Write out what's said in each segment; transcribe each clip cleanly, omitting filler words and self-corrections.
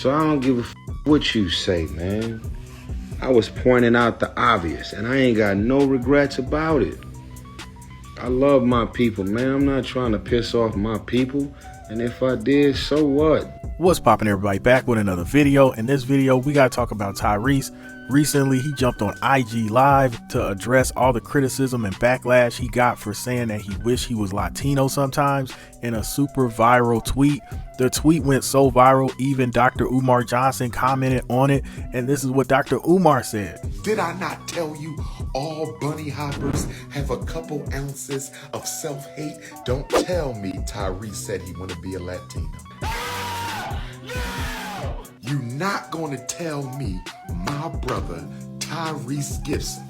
So I don't give a what you say, man. I was pointing out the obvious, and I ain't got no regrets about it. I love my people, man. I'm not trying to piss off my people. And if I did, so what? What's poppin', everybody? Back with another video. In this video, we gotta talk about Tyrese. Recently, he jumped on IG Live to address all the criticism and backlash he got for saying that he wished he was Latino sometimes in a super viral tweet. The tweet went so viral, even Dr. Umar Johnson commented on it, and this is what Dr. Umar said. Did I not tell you all bunny hoppers have a couple ounces of self-hate? Don't tell me Tyrese said he want to be a Latino. You're not going to tell me my brother Tyrese Gibson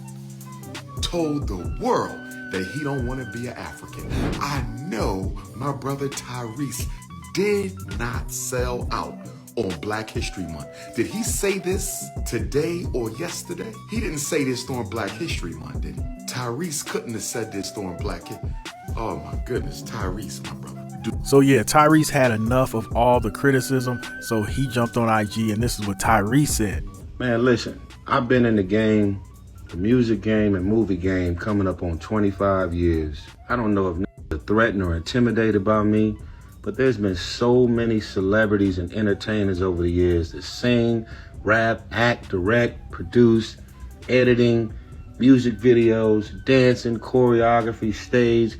told the world that he don't want to be an African. I know my brother Tyrese did not sell out on Black History Month. Did he say this today or yesterday? He didn't say this during Black History Month, did he? Tyrese couldn't have said this during Black History. Oh my goodness, Tyrese, my brother. So yeah, Tyrese had enough of all the criticism, so he jumped on IG, and this is what Tyrese said. Man, listen, I've been in the game, the music game and movie game, coming up on 25 years. I don't know if they're threatened or intimidated by me, but there's been so many celebrities and entertainers over the years that sing, rap, act, direct, produce, editing, music videos, dancing, choreography, stage,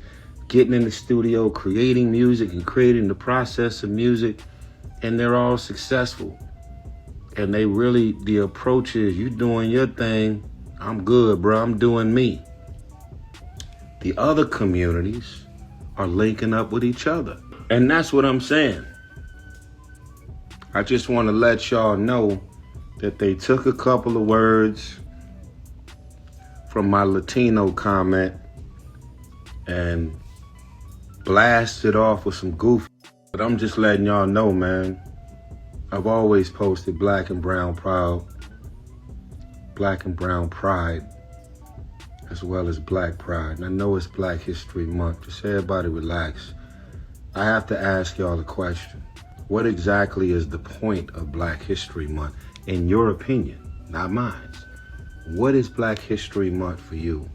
getting in the studio, creating music and creating the process of music, and they're all successful. And they really, the approach is, you doing your thing, I'm good, bro, I'm doing me. The other communities are linking up with each other. And that's what I'm saying. I just want to let y'all know that they took a couple of words from my Latino comment and blasted off with some goofy. But I'm just letting y'all know, man, I've always posted black and brown pride, as well as black pride. And I know it's Black History Month. Just everybody relax. I have to ask y'all a question. What exactly is the point of Black History Month, in your opinion, not mine? What is Black History Month for you?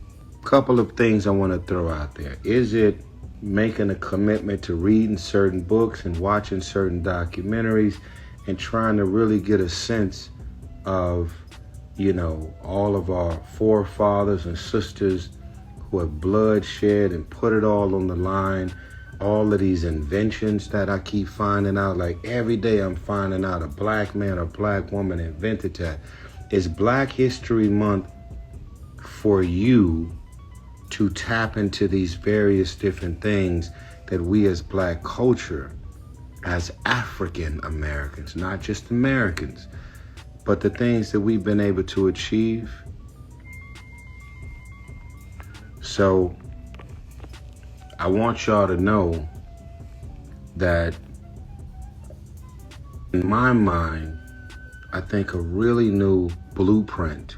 Couple of things I want to throw out there. Is it making a commitment to reading certain books and watching certain documentaries and trying to really get a sense of, you know, all of our forefathers and sisters who have bloodshed and put it all on the line? All of these inventions that I keep finding out, like every day I'm finding out a black man or black woman invented that. Is Black History Month for you to tap into these various different things that we as black culture, as African Americans, not just Americans, but the things that we've been able to achieve? So I want y'all to know that in my mind, I think a really new blueprint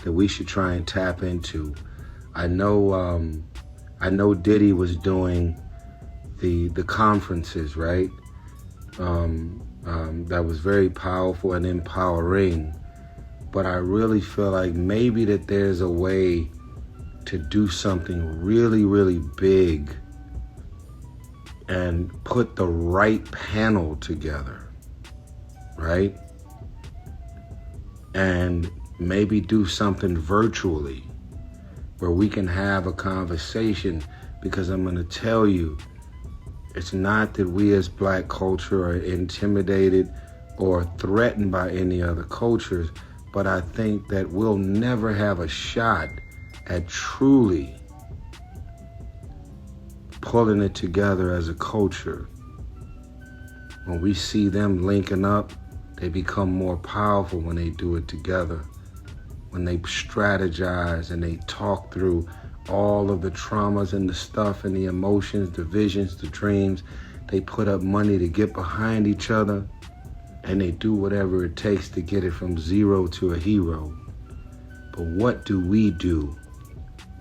that we should try and tap into. I know Diddy was doing the conferences, right? That was very powerful and empowering. But I really feel like maybe that there's a way to do something really, really big and put the right panel together, right? And maybe do something virtually where we can have a conversation, because I'm gonna tell you, it's not that we as black culture are intimidated or threatened by any other cultures, but I think that we'll never have a shot at truly pulling it together as a culture. When we see them linking up, they become more powerful when they do it together. When they strategize and they talk through all of the traumas and the stuff and the emotions, the visions, the dreams, they put up money to get behind each other, and they do whatever it takes to get it from zero to a hero. But what do we do?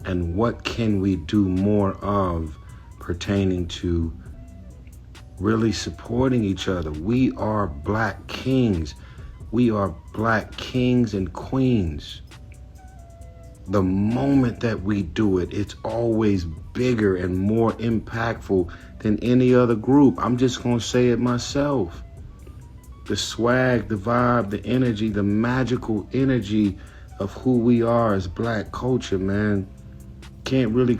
And what can we do more of pertaining to really supporting each other. We are black kings. We are black kings and queens. The moment that we do it, it's always bigger and more impactful than any other group. I'm just gonna say it myself. The swag, the vibe, the energy, the magical energy of who we are as black culture, man, can't really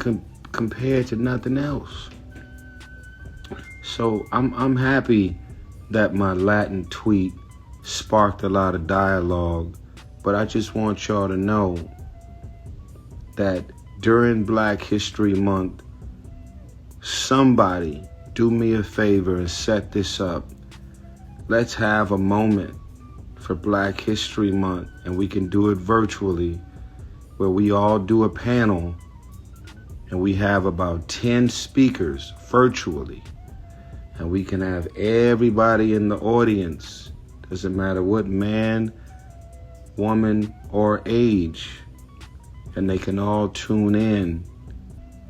compare to nothing else. So I'm happy that my Latin tweet sparked a lot of dialogue, but I just want y'all to know that during Black History Month, somebody do me a favor and set this up. Let's have a moment for Black History Month, and we can do it virtually, where we all do a panel and we have about 10 speakers virtually, and we can have everybody in the audience, doesn't matter what man, woman, or age, and they can all tune in,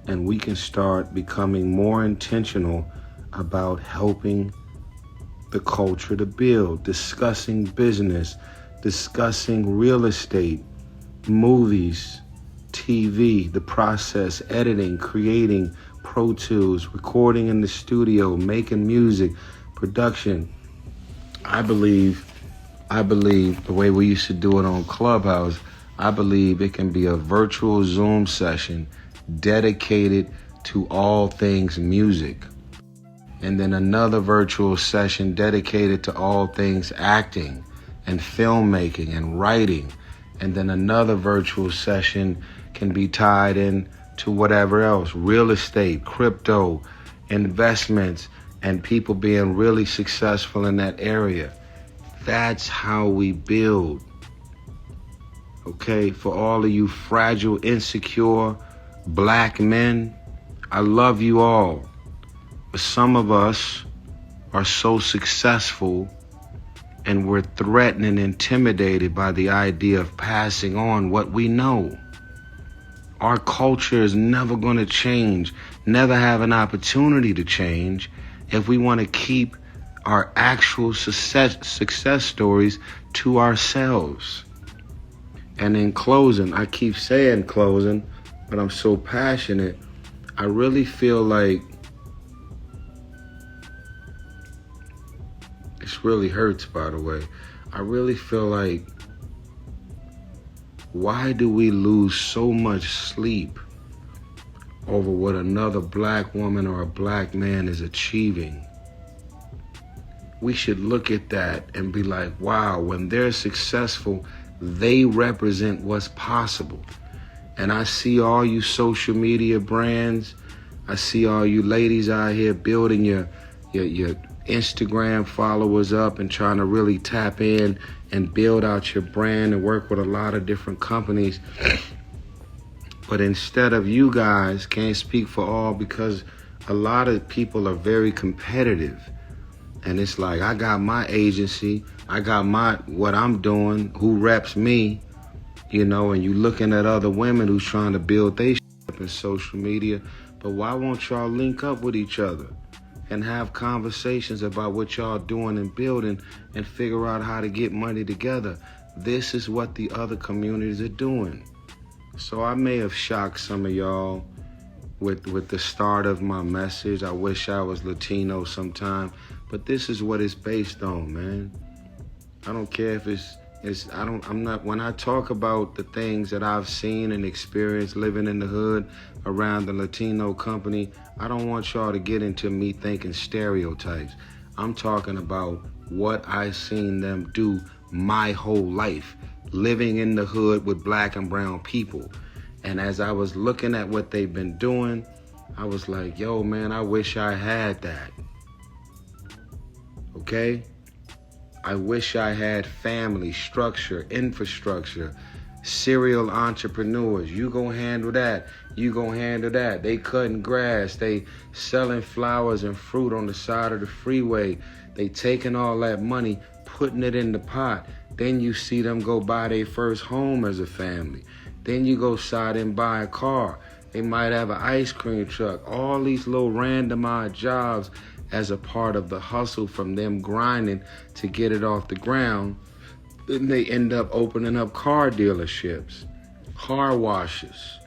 and we can start becoming more intentional about helping the culture to build, discussing business, discussing real estate, movies, TV, the process, editing, creating, Pro Tools, recording in the studio, making music, production. I believe the way we used to do it on Clubhouse, I believe it can be a virtual Zoom session dedicated to all things music. And then another virtual session dedicated to all things acting and filmmaking and writing. And then another virtual session can be tied in to whatever else, real estate, crypto, investments, and people being really successful in that area. That's how we build. Okay, for all of you fragile, insecure black men, I love you all. But some of us are so successful and we're threatened and intimidated by the idea of passing on what we know. Our culture is never going to change, never have an opportunity to change if we want to keep our actual success stories to ourselves. And in closing, I keep saying closing, but I'm so passionate. I really feel like this really hurts, by the way. I really feel like, why do we lose so much sleep over what another black woman or a black man is achieving? We should look at that and be like, wow, when they're successful, they represent what's possible. And I see all you social media brands. I see all you ladies out here building your Instagram followers up and trying to really tap in and build out your brand and work with a lot of different companies. But instead of you guys, can't speak for all, because a lot of people are very competitive. And it's like, I got my agency, I got what I'm doing, who reps me, and you looking at other women who's trying to build their shit up in social media. But why won't y'all link up with each other and have conversations about what y'all doing and building and figure out how to get money together? This is what the other communities are doing. So I may have shocked some of y'all with the start of my message. I wish I was Latino sometime, but this is what it's based on, man. I don't care if when I talk about the things that I've seen and experienced living in the hood around the Latino company, I don't want y'all to get into me thinking stereotypes. I'm talking about what I've seen them do my whole life, living in the hood with black and brown people. And as I was looking at what they've been doing, I was like, yo, man, I wish I had that. Okay? I wish I had family, structure, infrastructure, serial entrepreneurs. You gonna handle that. You gonna handle that. They cutting grass. They selling flowers and fruit on the side of the freeway. They taking all that money, putting it in the pot. Then you see them go buy their first home as a family. Then you go side and buy a car. They might have an ice cream truck. All these little randomized jobs as a part of the hustle from them grinding to get it off the ground. Then they end up opening up car dealerships, car washes,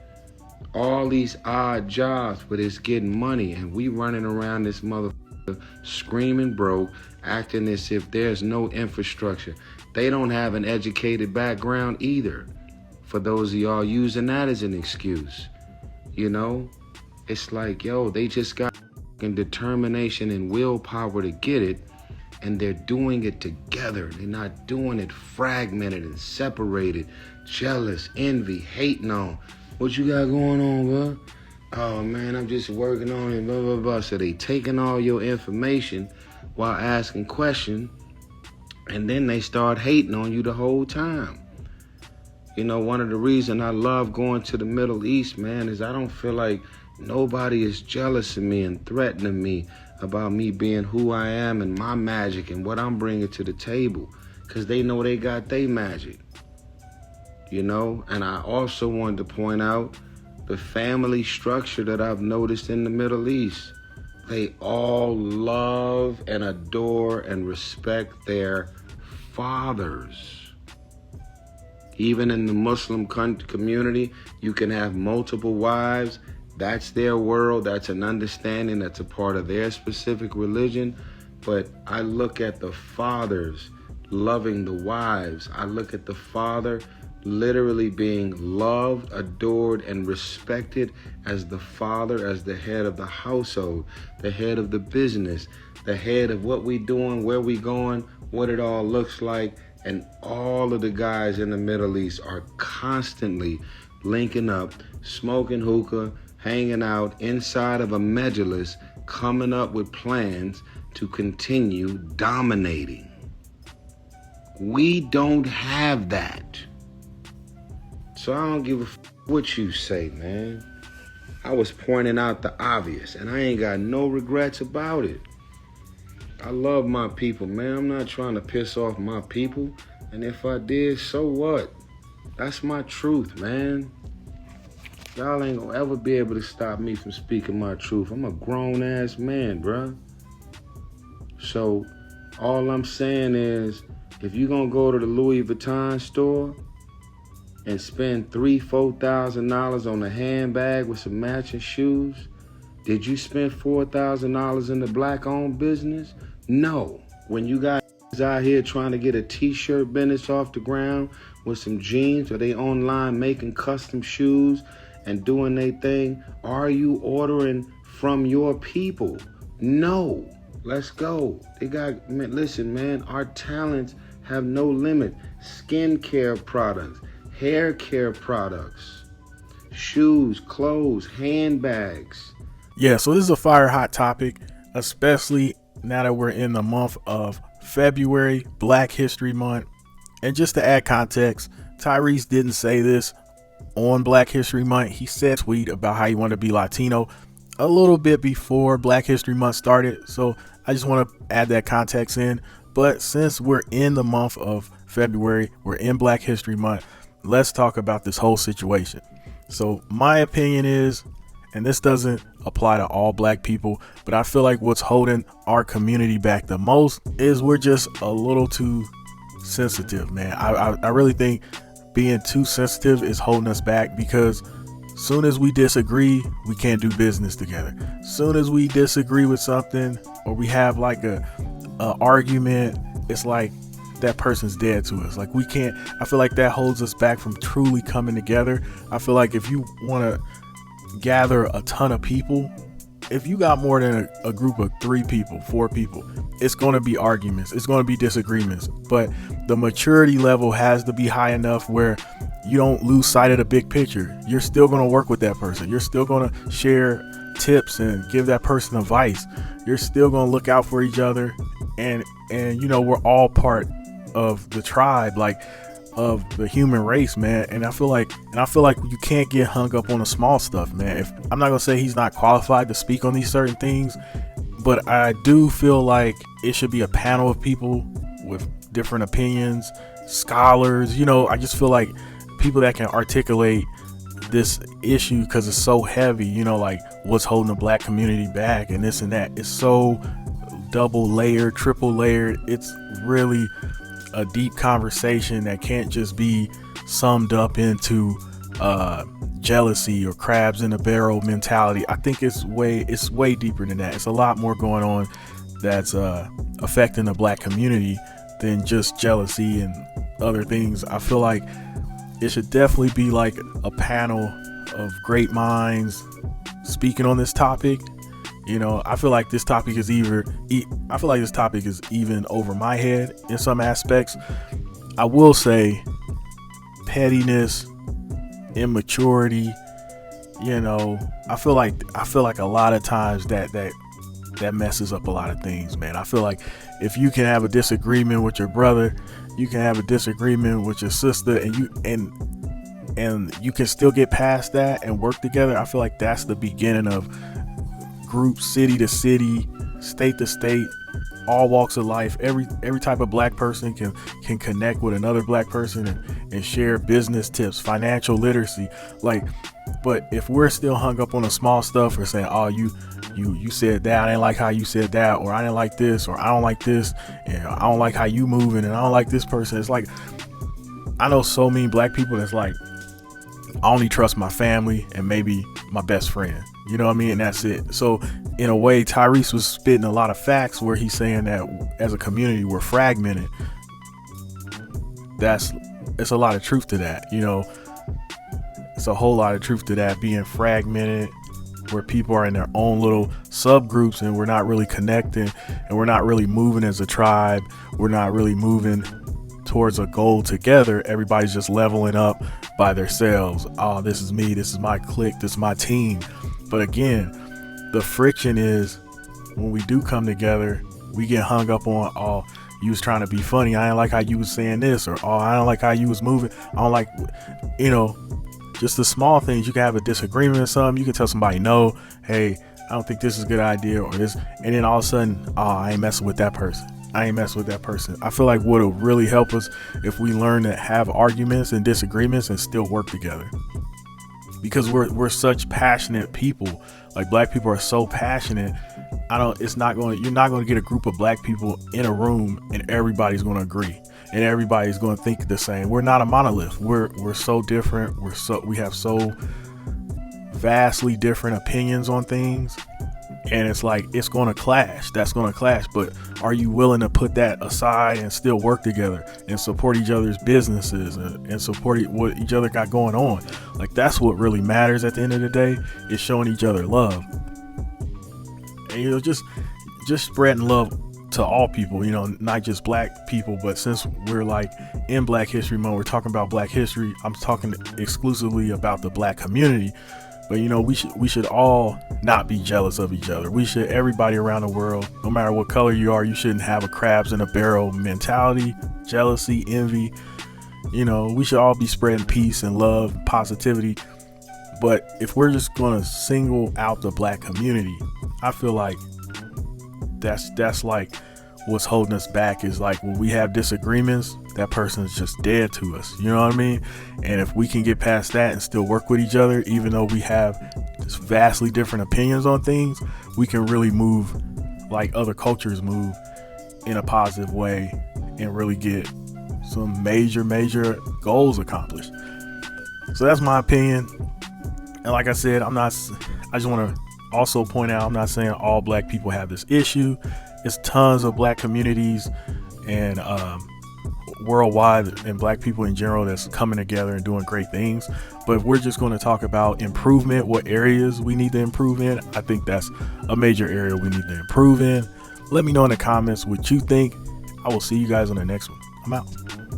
all these odd jobs, but it's getting money, and we running around this motherfucker screaming broke, acting as if there's no infrastructure. They don't have an educated background either, for those of y'all using that as an excuse. You know, it's like, yo, they just got determination and willpower to get it, and they're doing it together. They're not doing it fragmented and separated, jealous, envy, hating on. What you got going on, bro? Oh man, I'm just working on it, blah, blah, blah. So they taking all your information while asking questions, and then they start hating on you the whole time. You know, one of the reasons I love going to the Middle East, man, is I don't feel like nobody is jealous of me and threatening me about me being who I am and my magic and what I'm bringing to the table, because they know they got their magic. You know, and I also wanted to point out the family structure that I've noticed in the Middle East. They all love and adore and respect their fathers. Even in the Muslim community, you can have multiple wives. That's their world. That's an understanding. That's a part of their specific religion. But I look at the fathers loving the wives. I look at the father literally being loved, adored, and respected as the father, as the head of the household, the head of the business, the head of what we doing, where we going, what it all looks like. And all of the guys in the Middle East are constantly linking up, smoking hookah, hanging out inside of a majlis, coming up with plans to continue dominating. We don't have that. So I don't give a what you say, man. I was pointing out the obvious, and I ain't got no regrets about it. I love my people, man. I'm not trying to piss off my people. And if I did, so what? That's my truth, man. Y'all ain't gonna ever be able to stop me from speaking my truth. I'm a grown-ass man, bruh. So all I'm saying is, if you gonna go to the Louis Vuitton store and spend $3,000-$4,000 on a handbag with some matching shoes, did you spend $4,000 in the black-owned business? No. When you guys out here trying to get a t-shirt business off the ground with some jeans, or they online making custom shoes and doing their thing, are you ordering from your people? No. Let's go. They got, man, listen, man, our talents have no limit. Skincare products, hair care products, shoes, clothes, handbags. Yeah, so this is a fire hot topic, especially now that we're in the month of February, Black History Month. And just to add context, Tyrese didn't say this on Black History Month. He said a tweet about how he wanted to be Latino a little bit before Black History Month started. So I just want to add that context in. But since we're in the month of February, we're in Black History Month, let's talk about this whole situation. So my opinion is, and this doesn't apply to all black people, but I feel like what's holding our community back the most is we're just a little too sensitive, man. I really think being too sensitive is holding us back, because soon as we disagree, we can't do business together. Soon as we disagree with something, or we have like a argument, it's like that person's dead to us. Like, we can't, I feel like that holds us back from truly coming together. I feel like if you want to gather a ton of people, if you got more than a group of 3 people, 4 people, it's going to be arguments, it's going to be disagreements, but the maturity level has to be high enough where you don't lose sight of the big picture. You're still going to work with that person. You're still going to share tips and give that person advice. You're still going to look out for each other, and you know, we're all part of the tribe, like of the human race, man. And I feel like you can't get hung up on the small stuff, man. If I'm not gonna say he's not qualified to speak on these certain things, but I do feel like it should be a panel of people with different opinions, scholars, you know. I just feel like people that can articulate this issue, because it's so heavy, you know, like what's holding the black community back and this and that. It's so double layered, triple layered. It's really a deep conversation that can't just be summed up into jealousy or crabs in a barrel mentality. I think it's way deeper than that. It's a lot more going on that's affecting the black community than just jealousy and other things. I feel like it should definitely be like a panel of great minds speaking on this topic. You know, I feel like this topic is even over my head in some aspects. I will say pettiness, immaturity, you know, I feel like a lot of times that messes up a lot of things, man. I feel like if you can have a disagreement with your brother, you can have a disagreement with your sister, and you can still get past that and work together. I feel like that's the beginning of group, city to city, state to state, all walks of life. Every type of black person can connect with another black person and share business tips, financial literacy. Like, but if we're still hung up on the small stuff or saying, oh, you said that, I didn't like how you said that, or I didn't like this, or I don't like this, and I don't like how you moving, and I don't like this person. It's like, I know so many black people that's like, I only trust my family and maybe my best friend. You know what I mean? And that's it. So in a way, Tyrese was spitting a lot of facts where he's saying that as a community, we're fragmented. It's a lot of truth to that. You know, it's a whole lot of truth to that, being fragmented, where people are in their own little subgroups and we're not really connecting, and we're not really moving as a tribe. We're not really moving towards a goal together. Everybody's just leveling up by themselves. Oh, this is me, this is my clique, this is my team. But again, the friction is when we do come together, we get hung up on, oh, you was trying to be funny, I didn't like how you was saying this, or oh, I don't like how you was moving, I don't like, you know, just the small things. You can have a disagreement or something, you can tell somebody, no, hey, I don't think this is a good idea, or this, and then all of a sudden, oh, I ain't messing with that person. I feel like what will really help us if we learn to have arguments and disagreements and still work together, because we're such passionate people. Like, black people are so passionate. You're not going to get a group of black people in a room and everybody's going to agree and everybody's going to think the same. We're not a monolith. We're so different. We have so vastly different opinions on things. And it's like, it's going to clash. That's going to clash. But are you willing to put that aside and still work together and support each other's businesses and support what each other got going on? Like, that's what really matters at the end of the day, is showing each other love. And, you know, just spreading love to all people, you know, not just black people. But since we're like in Black History Month, we're talking about Black history. I'm talking exclusively about the black community. But, you know, we should all not be jealous of each other. Everybody around the world, no matter what color you are, you shouldn't have a crabs in a barrel mentality, jealousy, envy. You know, we should all be spreading peace and love, positivity. But if we're just going to single out the black community, I feel like that's like what's holding us back, is like when we have disagreements, that person is just dead to us. You know what I mean? And if we can get past that and still work with each other, even though we have just vastly different opinions on things, we can really move like other cultures move in a positive way and really get some major goals accomplished. So that's my opinion. And like I said, I just want to also point out, I'm not saying all black people have this issue. It's tons of black communities and worldwide, and black people in general, that's coming together and doing great things. But if we're just going to talk about improvement, what areas we need to improve in, I think that's a major area we need to improve in. Let me know in the comments what you think. I will see you guys on the next one. I'm out.